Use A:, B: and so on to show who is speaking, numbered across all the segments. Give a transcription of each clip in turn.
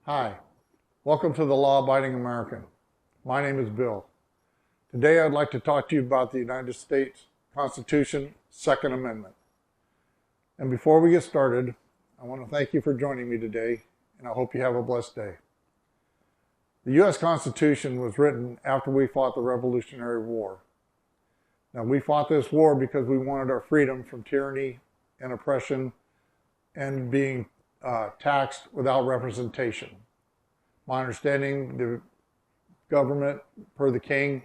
A: Hi, welcome to the Law-Abiding American. My name is Bill. Today I'd like to talk to you about the United States Constitution, Second Amendment. And before we get started, I want to thank you for joining me today, and I hope you have a blessed day. The U.S. Constitution was written after we fought the Revolutionary War. Now, we fought this war because we wanted our freedom from tyranny and oppression and being taxed without representation. My understanding, the government, per the king,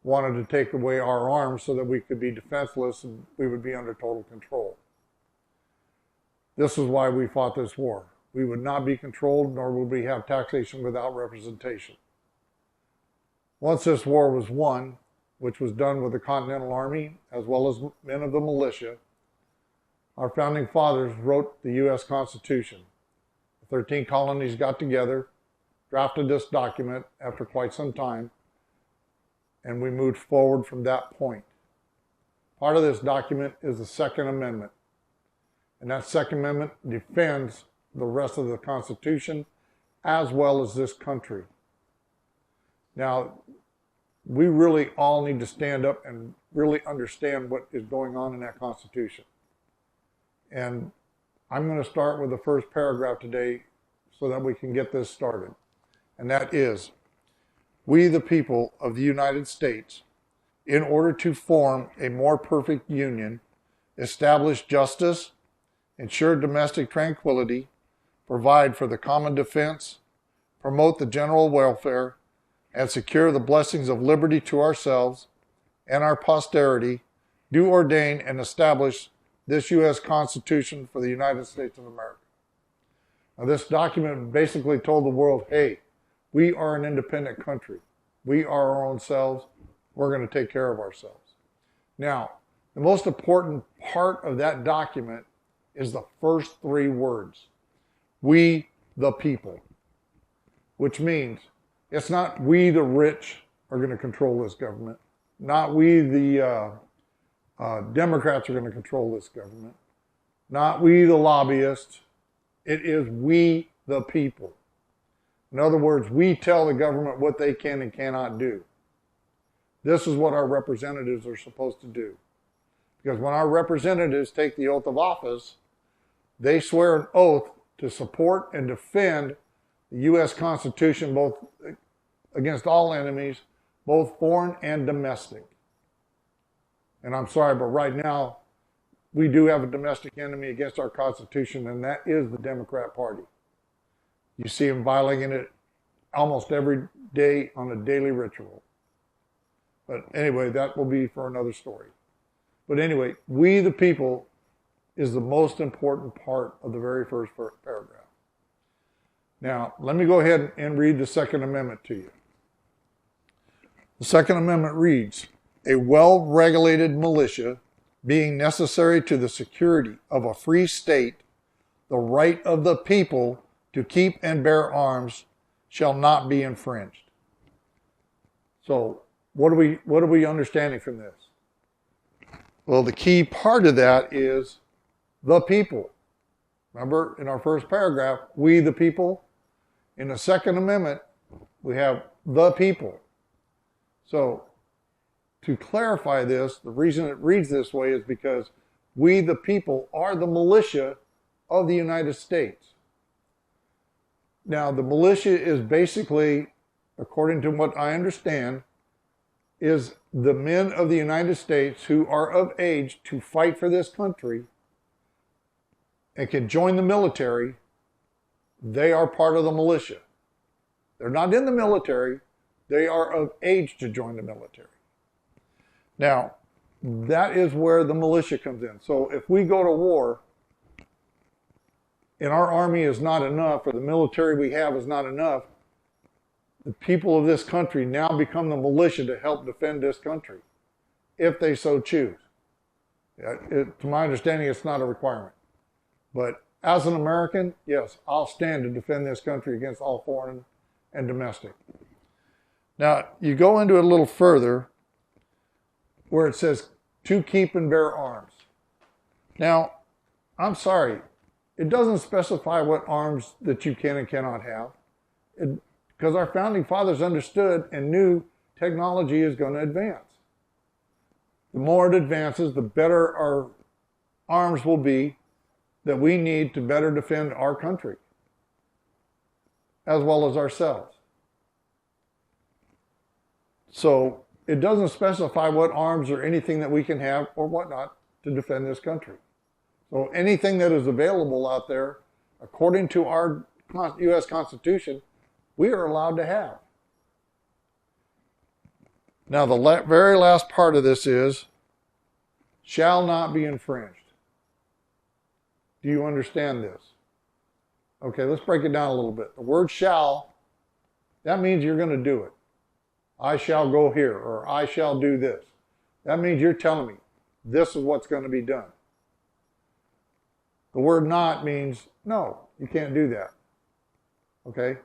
A: wanted to take away our arms so that we could be defenseless and we would be under total control. This is why we fought this war. We would not be controlled, nor would we have taxation without representation. Once this war was won, which was done with the Continental Army as well as men of the militia, our founding fathers wrote the U.S. Constitution. The 13 colonies got together, drafted this document after quite some time, and we moved forward from that point. Part of this document is the Second Amendment, and that Second Amendment defends the rest of the Constitution as well as this country. Now, we really all need to stand up and really understand what is going on in that Constitution. And I'm going to start with the first paragraph today so that we can get this started. And that is, we the people of the United States, in order to form a more perfect union, establish justice, ensure domestic tranquility, provide for the common defense, promote the general welfare, and secure the blessings of liberty to ourselves and our posterity, do ordain and establish this U.S. Constitution for the United States of America. Now, this document basically told the world, hey, we are an independent country. We are our own selves. We're going to take care of ourselves. Now, the most important part of that document is the first three words. We the people. Which means it's not we the rich are going to control this government. Not we the Democrats are going to control this government. Not we the lobbyists. It is we the people. In other words, we tell the government what they can and cannot do. This is what our representatives are supposed to do. Because when our representatives take the oath of office, they swear an oath to support and defend the U.S. Constitution both against all enemies, both foreign and domestic. And I'm sorry, but right now, we do have a domestic enemy against our Constitution, and that is the Democrat Party. You see them violating it almost every day on a daily ritual. But anyway, that will be for another story. But anyway, we the people is the most important part of the very first paragraph. Now, let me go ahead and read the Second Amendment to you. The Second Amendment reads, a well-regulated militia being necessary to the security of a free state, the right of the people to keep and bear arms shall not be infringed. So, what are we understanding from this? Well, the key part of that is the people. Remember, in our first paragraph, we the people. In the Second Amendment, we have the people. So, to clarify this, the reason it reads this way is because we the people are the militia of the United States. Now, the militia is basically, according to what I understand, is the men of the United States who are of age to fight for this country and can join the military. They are part of the militia. They're not in the military. They are of age to join the military. Now, that is where the militia comes in. So if we go to war and our army is not enough, or the military we have is not enough, the people of this country now become the militia to help defend this country, if they so choose. To my understanding, it's not a requirement. But as an American, yes, I'll stand to defend this country against all foreign and domestic. Now, you go into it a little further, where it says, to keep and bear arms. Now, I'm sorry, it doesn't specify what arms that you can and cannot have. Because our founding fathers understood and knew technology is going to advance. The more it advances, the better our arms will be that we need to better defend our country, as well as ourselves. So it doesn't specify what arms or anything that we can have or whatnot to defend this country. So anything that is available out there, according to our U.S. Constitution, we are allowed to have. Now, the very last part of this is, shall not be infringed. Do you understand this? Okay, let's break it down a little bit. The word shall, that means you're going to do it. I shall go here, or I shall do this. That means you're telling me this is what's going to be done. The word not means, no, you can't do that. Okay?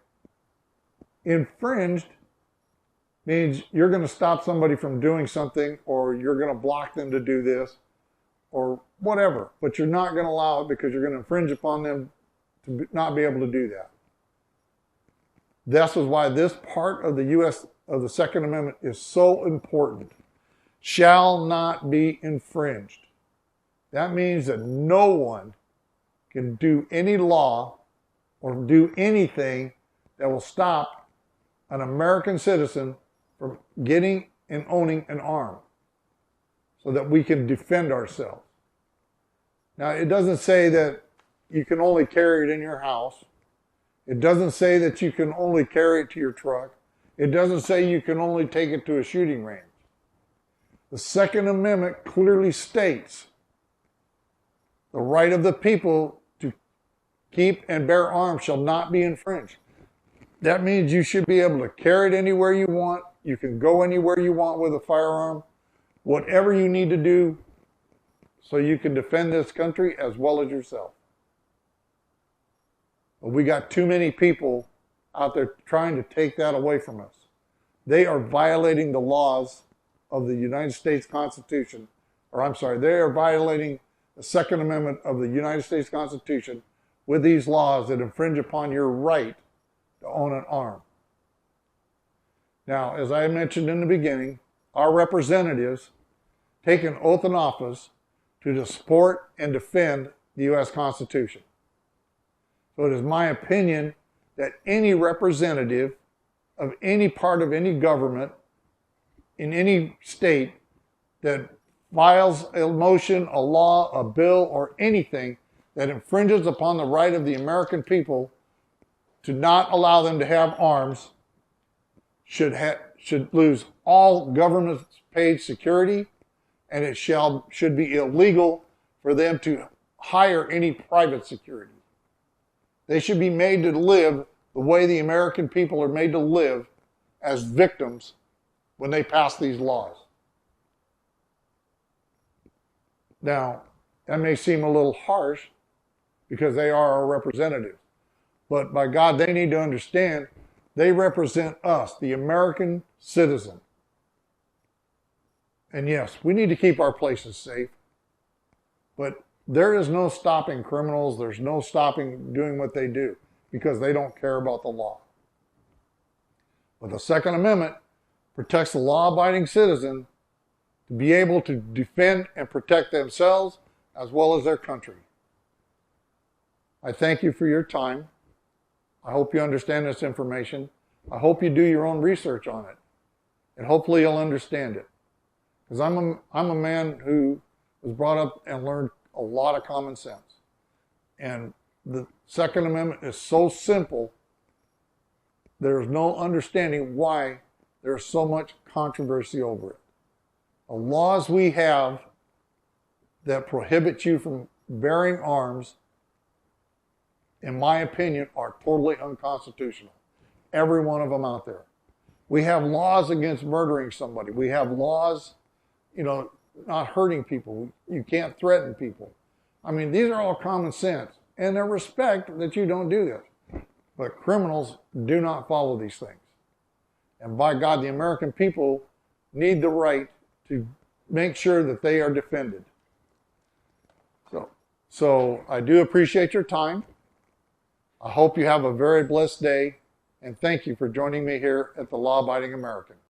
A: Infringed means you're going to stop somebody from doing something, or you're going to block them to do this, or whatever. But you're not going to allow it because you're going to infringe upon them to not be able to do that. This is why this part of the Second Amendment is so important. Shall not be infringed. That means that no one can do any law or do anything that will stop an American citizen from getting and owning an arm so that we can defend ourselves. Now, it doesn't say that you can only carry it in your house. It doesn't say that you can only carry it to your truck. It doesn't say you can only take it to a shooting range. The Second Amendment clearly states the right of the people to keep and bear arms shall not be infringed. That means you should be able to carry it anywhere you want. You can go anywhere you want with a firearm. Whatever you need to do so you can defend this country as well as yourself. But we got too many people out there trying to take that away from us. They are violating the laws of the United States Constitution, they are violating the Second Amendment of the United States Constitution with these laws that infringe upon your right to own an arm. Now, as I mentioned in the beginning, our representatives take an oath in office to support and defend the U.S. Constitution. So it is my opinion that any representative of any part of any government in any state that files a motion, a law, a bill, or anything that infringes upon the right of the American people to not allow them to have arms should lose all government-paid security, and it should be illegal for them to hire any private security. They should be made to live the way the American people are made to live as victims when they pass these laws. Now, that may seem a little harsh because they are our representatives. But by God, they need to understand they represent us, the American citizen. And yes, we need to keep our places safe. But there is no stopping criminals. There's no stopping doing what they do because they don't care about the law. But the Second Amendment protects the law-abiding citizen to be able to defend and protect themselves as well as their country. I thank you for your time. I hope you understand this information. I hope you do your own research on it. And hopefully you'll understand it. Because I'm a man who was brought up and learned a lot of common sense. And the Second Amendment is so simple, there's no understanding why there's so much controversy over it. The laws we have that prohibit you from bearing arms, in my opinion, are totally unconstitutional. Every one of them out there. We have laws against murdering somebody. We have laws, not hurting people. You can't threaten people. I mean, these are all common sense. And they're respect that you don't do this. But criminals do not follow these things. And by God, the American people need the right to make sure that they are defended. So I do appreciate your time. I hope you have a very blessed day. and thank you for joining me here at the Law Abiding American.